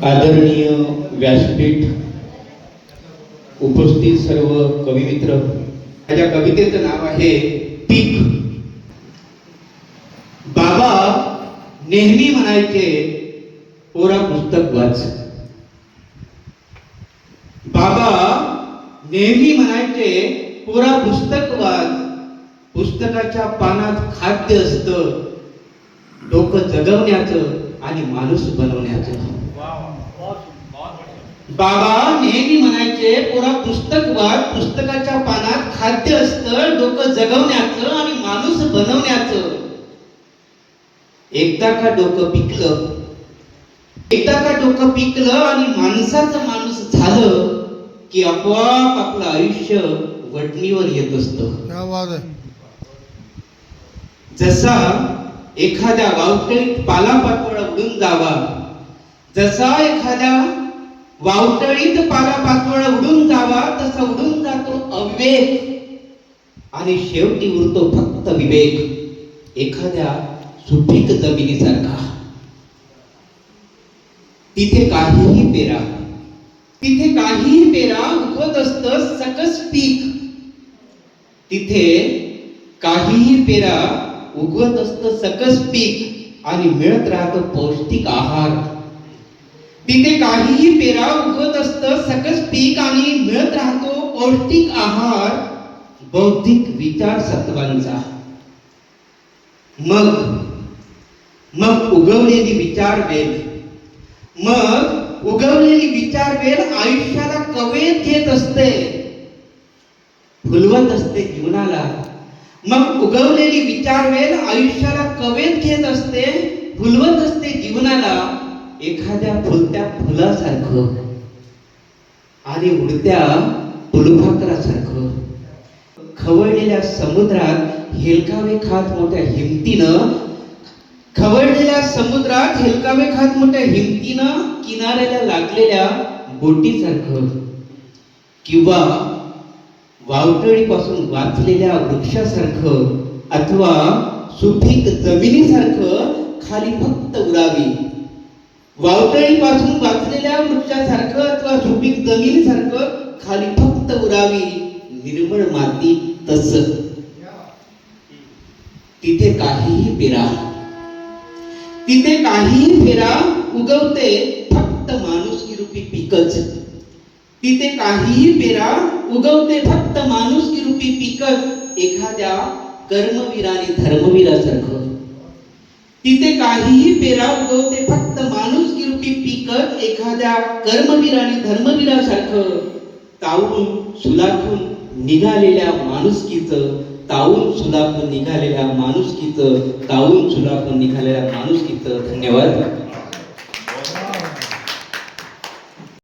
आदरणीय व्यासपीठ, उपस्थित सर्व कविमित्र, माझ्या कवितेचं नाव आहे पीक. बाबा नेहमी म्हणायचे, पोरा पुस्तक वाच. बाबा नेहमी म्हणायचे, पोरा पुस्तक वाच. पुस्तकाच्या पानात खाद्य असतं, डोकं जगवण्याचं आणि माणूस बनवण्याचं. बाबा नेहमी म्हणायचे, पोरा पुस्तक वाच. पुस्तकाच्या पानात खाद्य असतं, डोकं जगवण्याचं आणि माणूस बनवण्याचं. एकदा का डोकं पिकलं आणि माणसाचं माणूस झालं की आपोआप आपलं आयुष्य वटणीवर येत असतं. जसा एखाद्या वावटळीत पालापाचोळा उडून जावा, जसा एखाद्या वावटळीत पालापाचोळा उडून जावा, तसा उडून जातो अविवेक आणि शेवटी उरतो फक्त विवेक. एखाद्या सुपीक जमिनीसारखा, तिथे काहीही पेरा उगवत असतं सकस पीक. तिथे काहीही पेरा उगवत असतं सकस पीक आणि मिळत राहतं पौष्टिक आहार. तिथे काहीही पेरा उगवत असतं सकस पीक आणि मिळत राहतो पौष्टिक आहार बौद्धिक विचार सत्वांचा. मग उगवलेली विचारवेल आयुष्याला कवेत घेत असते, फुलवत असते जीवनाला. मग उगवलेली विचारवेल आयुष्याला कवेत घेत असते, फुलवत असते जीवनाला. एखाद्या फुलत्या फुलासारखं आणि उडत्या फुलपाखरासारखं. खवळलेल्या समुद्रात हेलकावे खात मोठ्या हिमतीनं किनाऱ्याला लागलेल्या बोटीसारखं, किंवा वावटळीपासून वाचलेल्या वृक्षासारखं, अथवा सुपीक जमिनीसारखं खाली फक्त उडावी. वावटळीपासून वाचलेल्या वृक्षासारखं अथवा सुपीक जमिनीसारखं खाली फक्त उडावी. निर्मळ माती तसं. तिथे काहीही पेरा उगवते फक्त माणुसकी रूपी पीकच. तिथे काहीही पेरा उगवते फक्त माणुसकी रूपी पीकच. एखाद्या कर्मवीराने धर्मवीरासारखं. तिथे काहीही पेरा उगवते फक्त माणुसकी रूपी पीकच. एखाद्या कर्मवीराने धर्मवीरासारखं. तावून सुलाखून निघालेल्या माणुसकीचं. धन्यवाद.